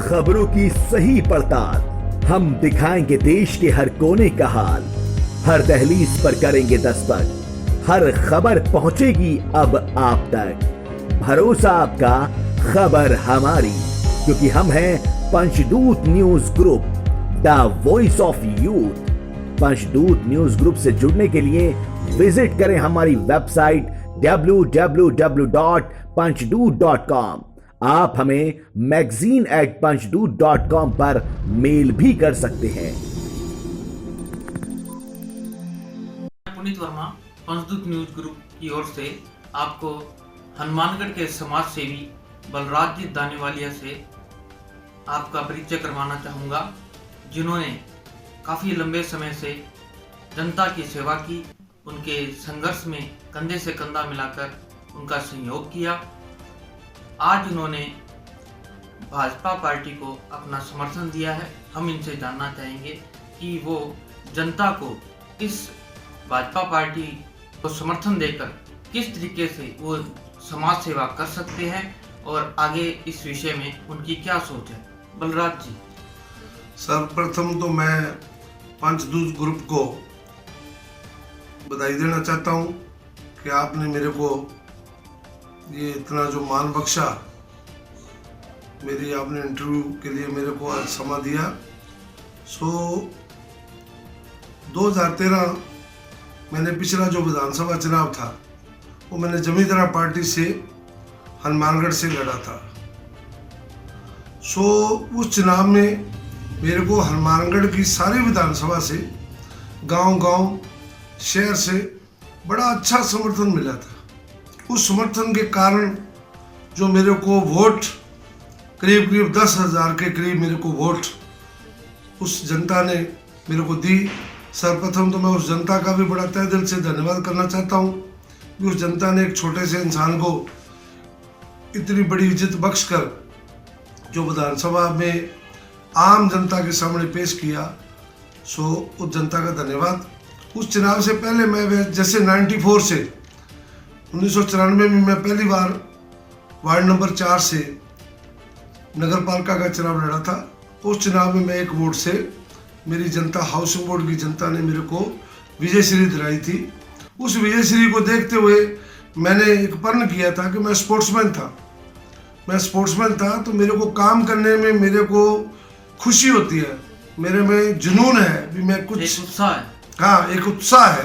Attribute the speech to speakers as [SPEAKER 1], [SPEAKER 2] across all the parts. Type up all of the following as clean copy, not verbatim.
[SPEAKER 1] खबरों की सही पड़ताल, हम दिखाएंगे देश के हर कोने का हाल, हर दहलीज पर करेंगे दस्तक, हर खबर पहुंचेगी अब आप तक। भरोसा आपका, खबर हमारी, क्योंकि हम हैं Panchdoot news group, the voice of youth. Panchdoot news group से जुड़ने के लिए विजिट करें हमारी वेबसाइट www.panchdut.com। आप हमें magazine@panchdut.com पर मेल भी कर सकते हैं।
[SPEAKER 2] पुनीत वर्मा, पंचदूत न्यूज ग्रुप की ओर से आपको हनुमानगढ़ के समाज सेवी बलराज जी दानीवालिया से आपका परिचय करवाना चाहूँगा, जिन्होंने काफ़ी लंबे समय से जनता की सेवा की, उनके संघर्ष में कंधे से कंधा मिलाकर उनका सहयोग किया। आज उन्होंने भाजपा पार्टी को अपना समर्थन दिया है। हम इनसे जानना चाहेंगे कि वो जनता को इस भाजपा पार्टी को समर्थन देकर किस तरीके से वो समाज सेवा कर सकते हैं और आगे इस विषय में उनकी क्या सोच है। बलराज जी।
[SPEAKER 3] सर्वप्रथम तो मैं पंचदूत ग्रुप को बधाई देना चाहता हूं कि आपने मेरे को ये इतना जो मान बख्शा, मेरी आपने इंटरव्यू के लिए मेरे को आज समय दिया। 2013 मैंने पिछला जो विधानसभा चुनाव था वो मैंने जमींदारा पार्टी से हनुमानगढ़ से लड़ा था। उस चुनाव में मेरे को हनुमानगढ़ की सारी विधानसभा से, गांव-गांव, शहर से बड़ा अच्छा समर्थन मिला था। उस समर्थन के कारण जो मेरे को वोट करीब 10,000 के करीब मेरे को वोट उस जनता ने मेरे को दी। सर्वप्रथम तो मैं उस जनता का भी बड़ा तहे दिल से धन्यवाद करना चाहता हूँ कि उस जनता ने एक छोटे से इंसान को इतनी बड़ी इज्जत बख्श कर जो विधानसभा में आम जनता के सामने पेश किया, उस जनता का धन्यवाद। उस चुनाव से पहले मैं जैसे 94 से 1994 में मैं पहली बार वार्ड नंबर 4 से नगर पालिका का चुनाव लड़ा था। उस चुनाव में मैं एक वोट से मेरी जनता, हाउसिंग बोर्ड की जनता ने मेरे को विजयश्री दिलाई थी। उस विजयश्री को देखते हुए मैंने एक प्रण किया था कि मैं स्पोर्ट्समैन था तो मेरे को काम करने में मेरे को खुशी होती है, मेरे में जुनून है भी मैं कुछ,
[SPEAKER 2] एक उत्साह है।
[SPEAKER 3] हाँ, एक उत्साह है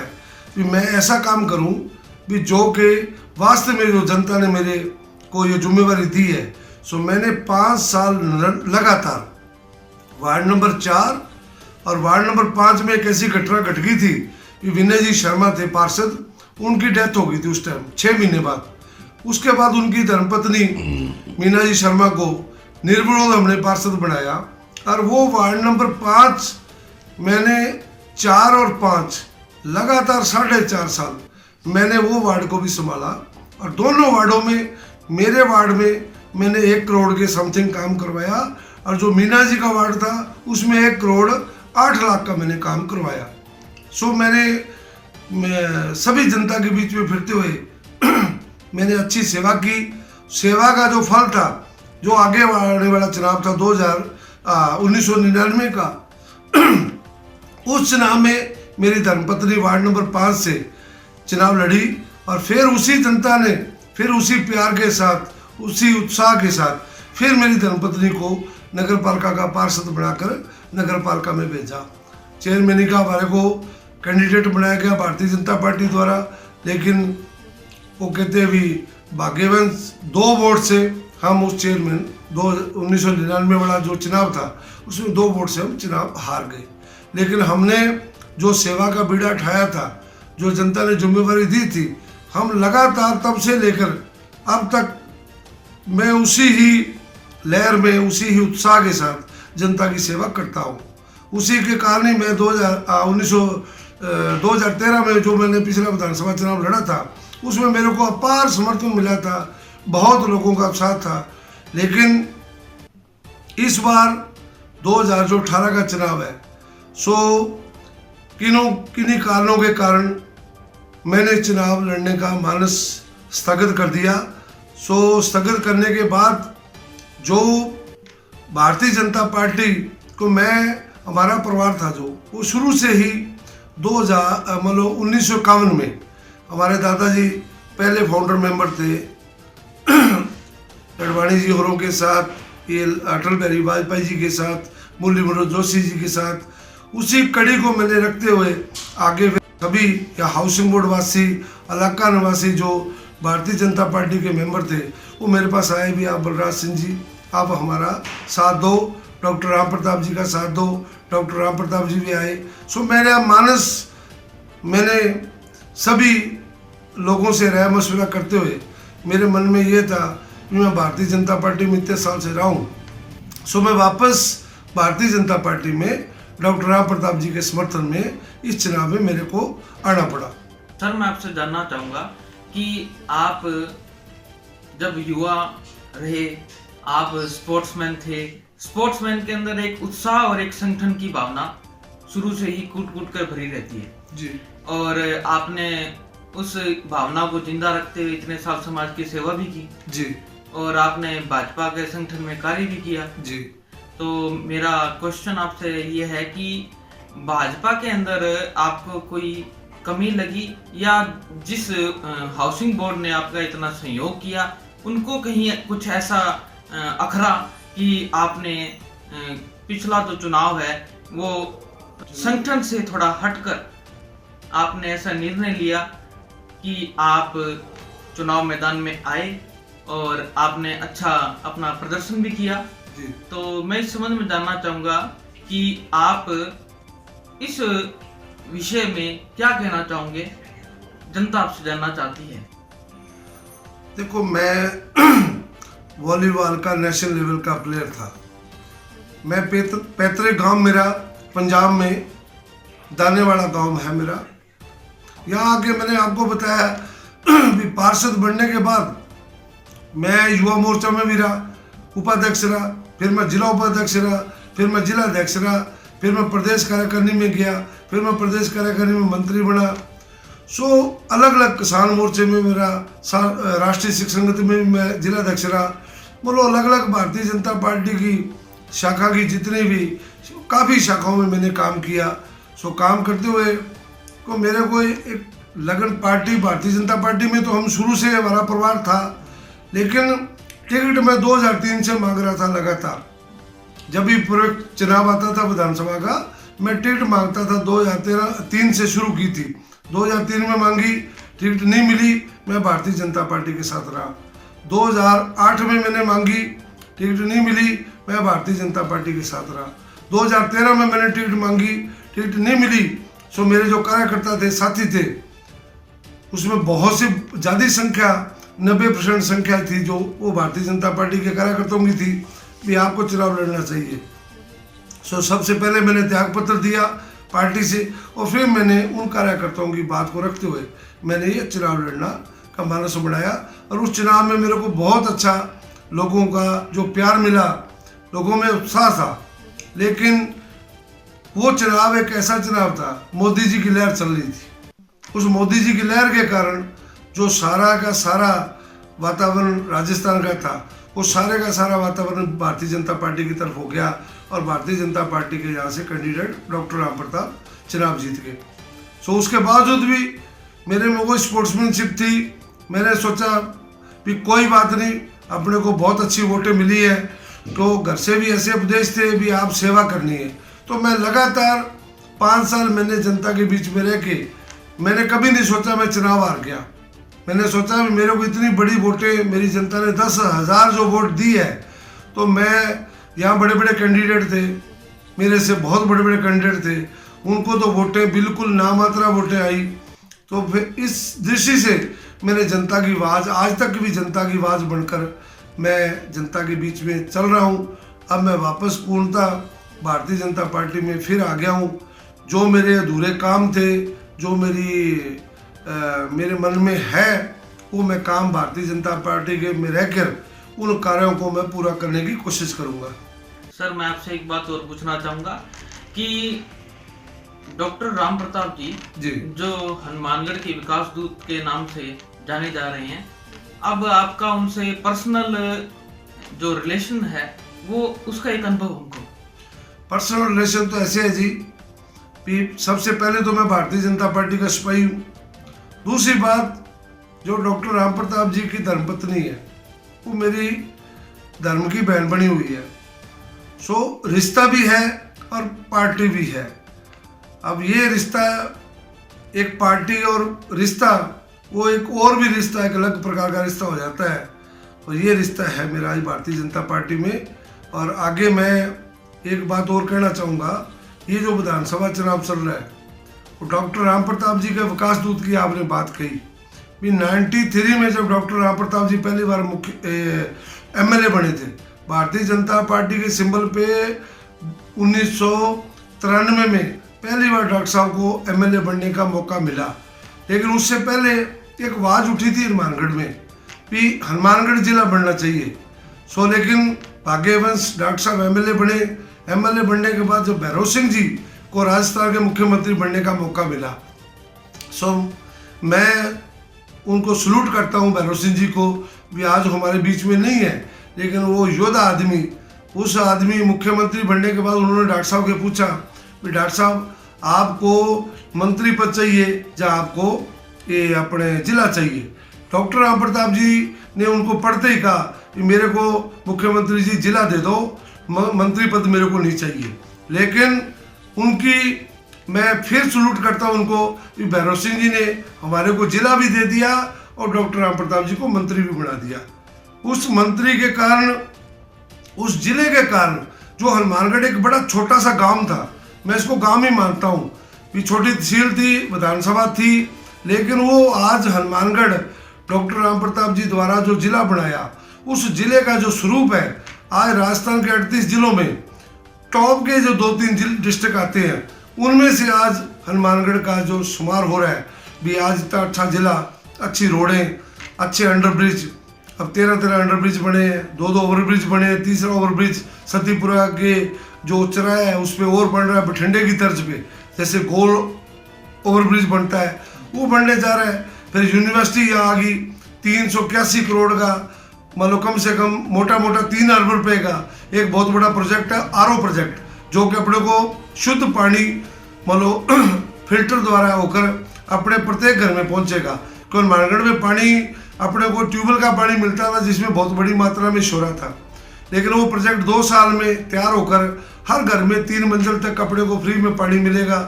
[SPEAKER 3] कि मैं ऐसा काम करूं भी जो के वास्ते में जो जनता ने मेरे को ये जिम्मेवारी दी है। मैंने 5 साल लगातार वार्ड नंबर 4 और वार्ड नंबर 5 में एक ऐसी घटना घट गई थी कि विनय जी शर्मा थे पार्षद, उनकी डेथ हो गई थी उस टाइम 6 महीने बाद। उसके बाद उनकी धर्मपत्नी मीना जी शर्मा को निर्विरोध हमने पार्षद बनाया और वो वार्ड नंबर 5 मैंने 4 और 5 लगातार 4.5 साल मैंने वो वार्ड को भी संभाला और दोनों वार्डों में, मेरे वार्ड में मैंने 1 करोड़ के समथिंग काम करवाया और जो मीना जी का वार्ड था उसमें 1 करोड़ 8 लाख का मैंने काम करवाया। मैं सभी जनता के बीच में फिरते हुए मैंने अच्छी सेवा की। सेवा का जो फल था, जो आगे आने वाला चुनाव था 1999 का, उस चुनाव में मेरी धर्मपत्नी वार्ड नंबर 5 से चुनाव लड़ी और फिर उसी जनता ने फिर उसी प्यार के साथ, उसी उत्साह के साथ फिर मेरी धर्मपत्नी को नगर पालिका का पार्षद बनाकर नगर पालिका में भेजा। चेयरमैन का हमारे को कैंडिडेट बनाया गया भारतीय जनता पार्टी द्वारा, लेकिन वो कहते हैं भी भाग्यवंश 2 वोट से हम उस चेयरमैन 1999 वाला जो चुनाव था उसमें 2 वोट से हम चुनाव हार गए। लेकिन हमने जो सेवा का बीड़ा उठाया था, जो जनता ने जिम्मेवारी दी थी, हम लगातार तब से लेकर अब तक मैं उसी ही लहर में, उसी ही उत्साह के साथ जनता की सेवा करता हूँ। उसी के कारण ही मैं 2013 में जो मैंने पिछला विधानसभा चुनाव लड़ा था उसमें मेरे को अपार समर्थन मिला था, बहुत लोगों का साथ था। लेकिन इस बार 2018 का चुनाव है, किन्हीं कारणों के कारण मैंने चुनाव लड़ने का मानस स्थगित कर दिया। स्थगित करने के बाद जो भारतीय जनता पार्टी को हमारा परिवार था जो, वो शुरू से ही 1951 में हमारे दादाजी पहले फाउंडर मेंबर थे। अडवाणी जी होरों के साथ, ये अटल बिहारी वाजपेयी जी के साथ, मुरली मनोहर जोशी जी के साथ, उसी कड़ी को मैंने रखते हुए आगे सभी या हाउसिंग बोर्ड वासी, इलाका निवासी जो भारतीय जनता पार्टी के मेंबर थे, वो मेरे पास आए भी, आप बलराज सिंह जी आप हमारा साथ दो, डॉक्टर राम प्रताप जी का साथ दो। डॉक्टर राम प्रताप जी भी आए। सो मैंने सभी लोगों से राय मशवरा करते हुए मेरे मन में ये था कि मैं भारतीय जनता पार्टी में इतने साल से रहा हूँ, सो मैं वापस भारतीय जनता पार्टी में डॉक्टर राम प्रताप जी के समर्थन में इस चुनाव में मेरे को आना पड़ा।
[SPEAKER 2] सर, मैं आपसे जानना चाहूँगा कि आप जब युवा रहे, आप स्पोर्ट्समैन थे, स्पोर्ट्समैन के अंदर एक उत्साह और एक संगठन की भावना शुरू से ही कूट कूट कर भरी रहती है
[SPEAKER 3] जी, और
[SPEAKER 2] आपने उस भावना को जिंदा रखते हुए इतने साल समाज की सेवा भी की
[SPEAKER 3] जी, और
[SPEAKER 2] आपने भाजपा के संगठन में कार्य भी किया
[SPEAKER 3] जी।
[SPEAKER 2] तो मेरा क्वेश्चन आपसे ये है कि भाजपा के अंदर आपको कोई कमी लगी, या जिस हाउसिंग बोर्ड ने आपका इतना सहयोग किया उनको कहीं कुछ ऐसा अखरा कि आपने पिछला जो चुनाव है वो संगठन से थोड़ा हटकर आपने ऐसा निर्णय लिया कि आप चुनाव मैदान में आए और आपने अच्छा अपना प्रदर्शन भी किया
[SPEAKER 3] जी।
[SPEAKER 2] तो मैं इस संबंध में जानना चाहूँगा कि आप इस विषय में क्या कहना चाहोगे, जनता आपसे जानना चाहती है।
[SPEAKER 3] देखो, मैं वॉलीबॉल का नेशनल लेवल का प्लेयर था। मैं पैतृक गांव मेरा पंजाब में दानेवाड़ा गांव है मेरा। यहाँ आके मैंने आपको बताया भी पार्षद बनने के बाद मैं युवा मोर्चा में भी रहा, उपाध्यक्ष रहा, फिर मैं जिला उपाध्यक्ष रहा, फिर मैं जिला अध्यक्ष रहा, फिर मैं प्रदेश कार्यकारिणी में गया, फिर मैं प्रदेश कार्यकारिणी में मंत्री बना। सो अलग अलग किसान मोर्चे में मेरा, राष्ट्रीय शिक्षक संगठन में भी मैं जिला अध्यक्ष रहा। बोलो अलग अलग भारतीय जनता पार्टी की शाखा की जितनी भी काफ़ी शाखाओं में मैंने काम किया। सो काम करते हुए को मेरे को एक लगन पार्टी भारतीय जनता पार्टी में तो हम शुरू से हमारा परिवार था, लेकिन टिकट मैं 2003 से मांग रहा था लगातार। जब भी पूरे चुनाव आता था विधानसभा का, मैं टिकट मांगता था। 2003 से शुरू की थी, 2003 में मांगी, टिकट नहीं मिली, मैं भारतीय जनता पार्टी के साथ रहा। 2008 में मैंने मांगी, टिकट नहीं मिली, मैं भारतीय जनता पार्टी के साथ रहा। 2013 में मैंने टिकट मांगी, टिकट नहीं मिली। सो मेरे जो कार्यकर्ता थे, साथी थे, उसमें बहुत सी ज़्यादा संख्या 90% संख्या थी जो वो भारतीय जनता पार्टी के कार्यकर्ताओं की थी भी आपको चुनाव लड़ना चाहिए। सो सबसे पहले मैंने त्याग पत्र दिया पार्टी से, और फिर मैंने उन कार्यकर्ताओं की बात को रखते हुए मैंने ये चुनाव लड़ना का मानस बनाया। और उस चुनाव में मेरे को बहुत अच्छा लोगों का जो प्यार मिला, लोगों में उत्साह था। लेकिन वो चुनाव एक ऐसा चुनाव था, मोदी जी की लहर चल रही थी। उस मोदी जी की लहर के कारण जो सारा का सारा वातावरण राजस्थान का था, वो सारे का सारा वातावरण भारतीय जनता पार्टी की तरफ हो गया, और भारतीय जनता पार्टी के यहाँ से कैंडिडेट डॉक्टर राम प्रताप चुनाव जीत गए। सो उसके बावजूद भी मेरे में वो स्पोर्ट्समैनशिप थी। मैंने सोचा कि कोई बात नहीं, अपने को बहुत अच्छी वोटें मिली है, तो घर से भी ऐसे उपदेश थे भी आप सेवा करनी है। तो मैं लगातार 5 साल मैंने जनता के बीच में रह के मैंने कभी नहीं सोचा मैं चुनाव हार गया। मैंने सोचा भी मेरे को इतनी बड़ी वोटें मेरी जनता ने 10,000 जो वोट दी है, तो मैं यहाँ बड़े बड़े कैंडिडेट थे, मेरे से बहुत बड़े बड़े कैंडिडेट थे, उनको तो वोटें बिल्कुल नामात्रा वोटें आई। तो फिर इस दृष्टि से मैंने जनता की आवाज़, आज तक भी जनता की आवाज़ बनकर मैं जनता के बीच में चल रहा हूँ। अब मैं वापस पूर्णतः भारतीय जनता पार्टी में फिर आ गया हूँ। जो मेरे अधूरे काम थे, जो मेरे मन में है, वो मैं काम भारतीय जनता पार्टी के में रहकर उन कार्यों को मैं पूरा करने की कोशिश करूँगा।
[SPEAKER 2] सर, मैं आपसे एक बात और पूछना चाहूँगा कि डॉक्टर राम प्रताप जी जो हनुमानगढ़ के विकास दूत के नाम से जाने जा रहे हैं, अब आपका उनसे पर्सनल जो रिलेशन है वो उसका एक अनुभव हमको।
[SPEAKER 3] पर्सनल रिलेशन तो ऐसे है जी कि सबसे पहले तो मैं भारतीय जनता पार्टी का सिपाही हूँ। दूसरी बात, जो डॉक्टर राम प्रताप जी की धर्मपत्नी है वो मेरी धर्म की बहन बनी हुई है। सो रिश्ता भी है और पार्टी भी है। अब ये रिश्ता, एक पार्टी और रिश्ता, वो एक और भी रिश्ता, एक अलग प्रकार का रिश्ता हो जाता है। और ये रिश्ता है मेरा आज भारतीय जनता पार्टी में। और आगे मैं एक बात और कहना चाहूँगा, ये जो विधानसभा चुनाव चल रहा है वो डॉक्टर राम प्रताप जी के विकास दूत की आपने बात कही भी 93 में जब डॉक्टर राम प्रताप जी पहली बार एमएलए बने थे, भारतीय जनता पार्टी के सिंबल पे 1993 में पहली बार डॉक्टर साहब को एमएलए बनने का मौका मिला। लेकिन उससे पहले एक आवाज़ उठी थी हनुमानगढ़ में कि हनुमानगढ़ जिला बनना चाहिए। सो लेकिन भाग्यवंश डॉक्टर साहब एमएलए बने। एमएलए बनने के बाद जब भैरव सिंह जी को राजस्थान के मुख्यमंत्री बनने का मौका मिला, सो मैं उनको सलूट करता हूँ भैरव सिंह जी को भी आज हमारे बीच में नहीं है, लेकिन वो योद्धा आदमी, उस आदमी मुख्यमंत्री बनने के बाद उन्होंने डॉक्टर साहब के पूछा कि डॉक्टर साहब आपको मंत्री पद चाहिए या आपको ये अपने जिला चाहिए। डॉक्टर राम प्रताप जी ने उनको पढ़ते ही कहा कि मेरे को मुख्यमंत्री जी जिला दे दो, मंत्री पद मेरे को नहीं चाहिए। लेकिन उनकी मैं फिर सलूट करता हूं उनको कि भैरव सिंह जी ने हमारे को जिला भी दे दिया और डॉक्टर राम प्रताप जी को मंत्री भी बना दिया। उस मंत्री के कारण, उस जिले के कारण, जो हनुमानगढ़ एक बड़ा छोटा सा गांव था, मैं इसको गांव ही मानता हूं कि छोटी तहसील थी, विधानसभा थी, लेकिन वो आज हनुमानगढ़ डॉक्टर राम प्रताप जी द्वारा जो जिला बनाया, उस जिले का जो स्वरूप है, आज राजस्थान के 38 जिलों में टॉप के जो 2-3 डिस्ट्रिक्ट आते हैं उनमें से आज हनुमानगढ़ का जो शुमार हो रहा है भी आज इतना अच्छा जिला, अच्छी रोडें, अच्छे अंडरब्रिज, अब 13 अंडरब्रिज बने हैं, 2 ओवरब्रिज बने हैं, तीसरा ओवरब्रिज सतीपुरा के जो चौराहा है उस पर और बन रहा है बठिंडे की तर्ज पे, जैसे गोल ओवरब्रिज बनता है वो बनने जा रहा है। फिर यूनिवर्सिटी यहाँ आ गई, 381 करोड़ का, मतलब कम से कम मोटा 3 अरब रुपए का एक बहुत बड़ा प्रोजेक्ट है, आरओ प्रोजेक्ट, जो कि अपने को शुद्ध पानी मतलब फिल्टर द्वारा होकर अपने प्रत्येक घर में पहुंचेगा। क्योंकि हनुमानगढ़ में पानी अपने को ट्यूबवेल का पानी मिलता था जिसमें बहुत बड़ी मात्रा में शोरा था, लेकिन वो प्रोजेक्ट 2 साल में तैयार होकर हर घर में 3 मंजिल तक अपने को फ्री में पानी मिलेगा,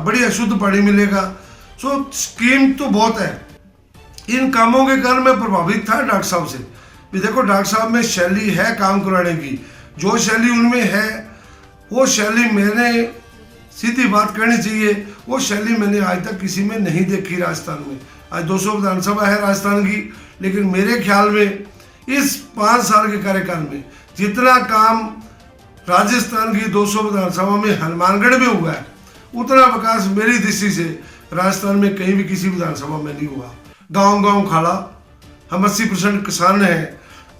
[SPEAKER 3] बढ़िया शुद्ध पानी मिलेगा। सो स्कीम तो बहुत है। इन कामों के कारण मैं प्रभावित था डॉक्टर साहब से भी। देखो डॉक्टर साहब में शैली है काम कराने की, जो शैली उनमें है वो शैली मैंने, सीधी बात करनी चाहिए, वो शैली मैंने आज तक किसी में नहीं देखी राजस्थान में। आज 200 विधानसभा है राजस्थान की, लेकिन मेरे ख्याल में इस 5 साल के कार्यकाल में जितना काम राजस्थान की 200 विधानसभा में हनुमानगढ़ में हुआ है, उतना विकास मेरी दृष्टि से राजस्थान में कहीं भी किसी विधानसभा में नहीं हुआ। गांव गांव खाड़ा, हम 80% किसान हैं,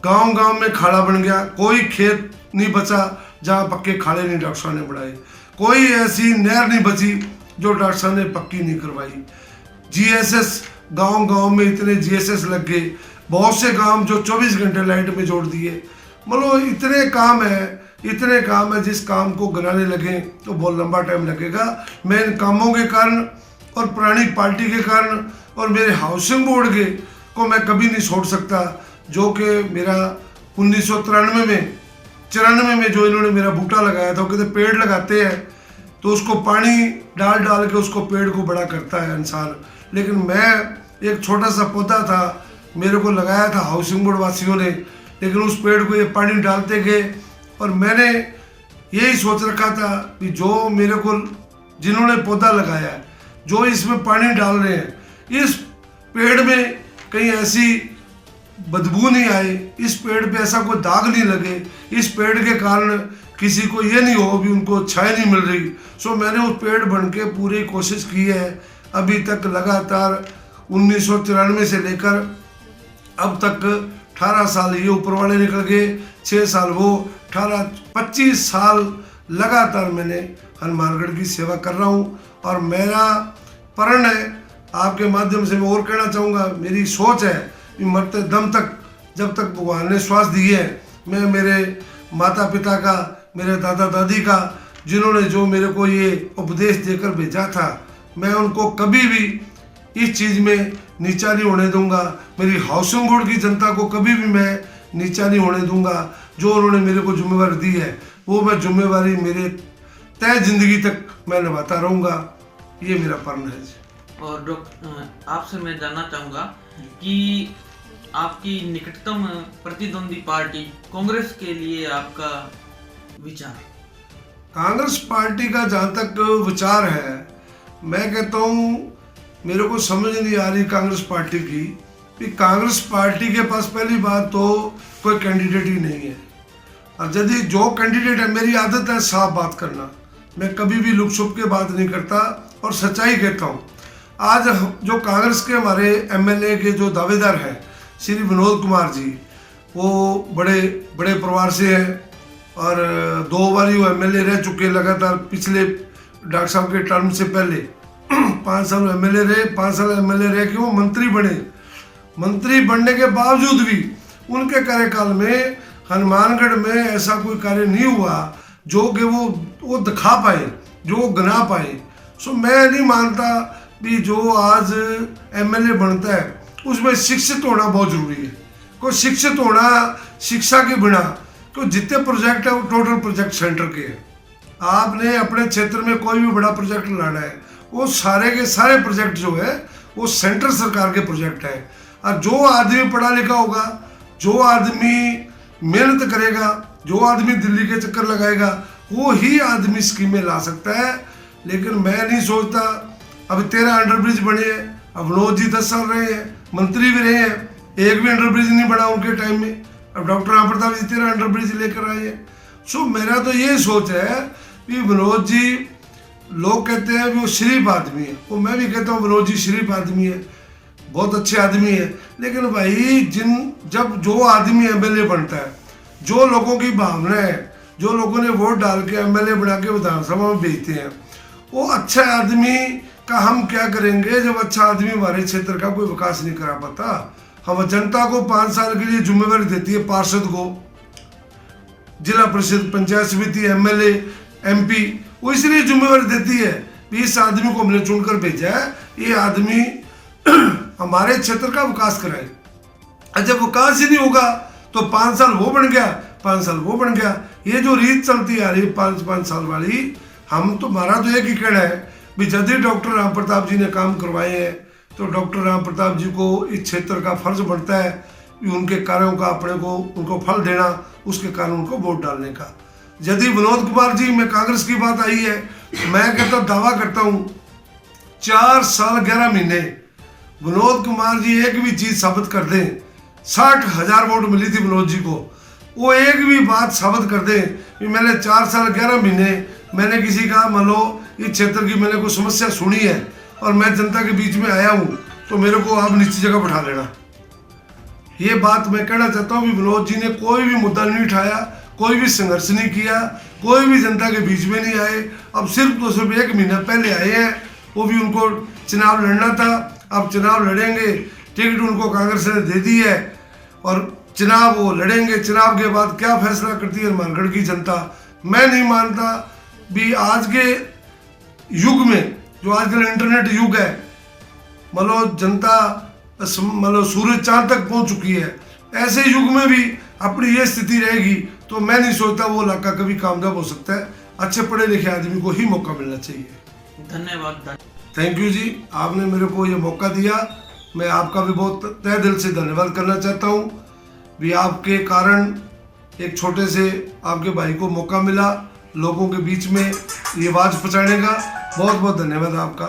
[SPEAKER 3] गांव गांव में खाड़ा बन गया, कोई खेत नहीं बचा जहां पक्के खाड़े नहीं डॉक्टर साहब ने बढ़ाए, कोई ऐसी नहर नहीं बची जो डॉक्टर साहब ने पक्की नहीं करवाई। जीएसएस गांव गांव में इतने जीएसएस लग गए, बहुत से गांव जो 24 घंटे लाइट में जोड़ दिए। मतलब इतने काम है जिस काम को गिनाने लगे तो बहुत लंबा टाइम लगेगा। मैं इन कामों के कारण और पुरानी पार्टी के कारण और मेरे हाउसिंग बोर्ड के को मैं कभी नहीं छोड़ सकता, जो कि मेरा 1993 में जो इन्होंने मेरा बूटा लगाया था। वो कहते पेड़ लगाते हैं तो उसको पानी डाल के उसको पेड़ को बड़ा करता है इंसान, लेकिन मैं एक छोटा सा पौधा था, मेरे को लगाया था हाउसिंग बोर्ड वासियों ने, लेकिन उस पेड़ को ये पानी डालते गए और मैंने यही सोच रखा था कि जो मेरे को जिन्होंने पौधा लगाया है, जो इसमें पानी डाल रहे हैं, इस पेड़ में कहीं ऐसी बदबू नहीं आए, इस पेड़ पे ऐसा कोई दाग नहीं लगे, इस पेड़ के कारण किसी को ये नहीं हो भी उनको छाया नहीं मिल रही। सो मैंने उस पेड़ बन के पूरी कोशिश की है अभी तक लगातार 1994 से लेकर अब तक 18 साल ये ऊपर वाले निकल गए, 6 साल वो, 25 साल लगातार मैंने हनुमानगढ़ की सेवा कर रहा हूँ। और मेरा प्रण है, आपके माध्यम से मैं और कहना चाहूँगा, मेरी सोच है कि मरते दम तक, जब तक भगवान ने श्वास दिए है, मैं मेरे माता पिता का, मेरे दादा दादी का, जिन्होंने जो मेरे को ये उपदेश देकर भेजा था, मैं उनको कभी भी इस चीज़ में नीचा नहीं होने दूंगा। मेरी हाउसिंग बोर्ड की जनता को कभी भी मैं नीचा नहीं होने दूंगा। जो उन्होंने मेरे को जिम्मेवारी दी है वो मैं जिम्मेवारी मेरे तय जिंदगी तक मैं निभाता रहूँगा। ये मेरा प्रण है जी।
[SPEAKER 2] और डॉक्टर, आपसे मैं जानना चाहूँगा कि आपकी निकटतम प्रतिद्वंदी पार्टी कांग्रेस के लिए आपका विचार।
[SPEAKER 3] कांग्रेस पार्टी का जहाँ तक विचार है, मैं कहता हूँ मेरे को समझ नहीं आ रही कांग्रेस पार्टी की कि कांग्रेस पार्टी के पास पहली बात तो कोई कैंडिडेट ही नहीं है। और यदि जो कैंडिडेट है, मेरी आदत है साफ बात करना, मैं कभी भी लुक छुप के बात नहीं करता और सच्चाई कहता हूँ। आज जो कांग्रेस के हमारे एमएलए के जो दावेदार हैं श्री विनोद कुमार जी, वो बड़े बड़े परिवार से हैं और 2 बार वो एमएलए रह चुके लगातार। पिछले डॉक्टर साहब के टर्म से पहले 5 साल एमएलए रहे, 5 साल एमएलए रह के वो मंत्री बने। मंत्री बनने के बावजूद भी उनके कार्यकाल में हनुमानगढ़ में ऐसा कोई कार्य नहीं हुआ जो कि वो दिखा पाए, जो वो गिना पाए। सो मैं नहीं मानता कि जो आज एमएलए बनता है उसमें शिक्षित होना बहुत जरूरी है। कोई शिक्षित होना, शिक्षा के बिना, तो जितने प्रोजेक्ट है वो टोटल प्रोजेक्ट सेंटर के हैं। आपने अपने क्षेत्र में कोई भी बड़ा प्रोजेक्ट लाना है, वो सारे के सारे प्रोजेक्ट जो है वो सेंट्रल सरकार के प्रोजेक्ट है। और जो आदमी पढ़ा लिखा होगा, जो आदमी मेहनत करेगा, जो आदमी दिल्ली के चक्कर लगाएगा, वो ही आदमी स्कीमें ला सकता है। लेकिन मैं नहीं सोचता, अब 13 अंडरब्रिज बने हैं, अब विनोद जी 10 साल रहे हैं, मंत्री भी रहे हैं, एक भी अंडरब्रिज नहीं बना उनके टाइम में। अब डॉक्टर राम प्रताप जी 13 अंडरब्रिज लेकर आए हैं। सो मेरा तो ये सोच है कि विनोद जी, लोग कहते हैं कि वो शरीफ आदमी है, वो मैं भी कहता हूँ विनोद जी शरीफ आदमी है, बहुत अच्छे आदमी है। लेकिन भाई जब जो आदमी एमएलए बनता है, जो लोगों की भावना है, जो लोगों ने वोट डाल के एमएलए बना के विधानसभा में भेजते हैं, वो अच्छा आदमी का हम क्या करेंगे जब अच्छा आदमी हमारे क्षेत्र का कोई विकास नहीं करा पाता। हम जनता को 5 साल के लिए जिम्मेवारी देती है, पार्षद को, जिला परिषद, पंचायत समिति, एमएलए, एमपी, वो इसलिए जिम्मेवारी देती है कि इस आदमी को हमने चुनकर भेजा है, ये आदमी हमारे क्षेत्र का विकास कराए। और जब विकास ही नहीं होगा तो 5 साल वो बन गया, 5 साल वो बन गया। ये जो रीत चलती आ रही 5-5 साल वाली, हम तो, हमारा तो एक ही कहना है कि यदि डॉक्टर राम प्रताप जी ने काम करवाए हैं तो डॉक्टर राम प्रताप जी को इस क्षेत्र का फर्ज बनता है कि उनके कार्यों का अपने को उनको फल देना, उसके कारण उनको वोट डालने का। यदि विनोद कुमार जी में कांग्रेस की बात आई है, मैं कहता दावा करता हूँ 4 साल 11 महीने विनोद कुमार जी एक भी चीज साबित कर दें। 60,000 वोट मिली थी विनोद जी को, वो एक भी बात साबित कर दें कि मैंने 4 साल 11 महीने मैंने किसी का, मान लो इस क्षेत्र की मैंने कोई समस्या सुनी है और मैं जनता के बीच में आया हूँ, तो मेरे को आप निश्चित जगह बैठा लेना। ये बात मैं कहना चाहता हूँ कि विनोद जी ने कोई भी मुद्दा नहीं उठाया, कोई भी संघर्ष नहीं किया, कोई भी जनता के बीच में नहीं आए। अब सिर्फ 1 महीना पहले आए हैं, वो भी उनको चुनाव लड़ना था, अब चुनाव लड़ेंगे, टिकट उनको कांग्रेस ने दे दी है और चुनाव वो लड़ेंगे। चुनाव के बाद क्या फैसला करती है हनुमानगढ़ की जनता, मैं नहीं मानता भी। आज के युग में, जो आजकल इंटरनेट युग है, मतलब जनता मतलब सूरज चांद तक पहुंच चुकी है, ऐसे युग में भी अपनी ये स्थिति रहेगी तो मैं नहीं सोचता वो इलाका कभी कामयाब हो सकता है। अच्छे पढ़े लिखे आदमी को ही मौका मिलना चाहिए।
[SPEAKER 2] धन्यवाद।
[SPEAKER 3] थैंक यू जी, आपने मेरे को ये मौका दिया। मैं आपका भी बहुत तहे दिल से धन्यवाद करना चाहता हूँ भी आपके कारण एक छोटे से आपके भाई को मौका मिला लोगों के बीच में ये आवाज़ पहुँचाने का। बहुत बहुत धन्यवाद आपका।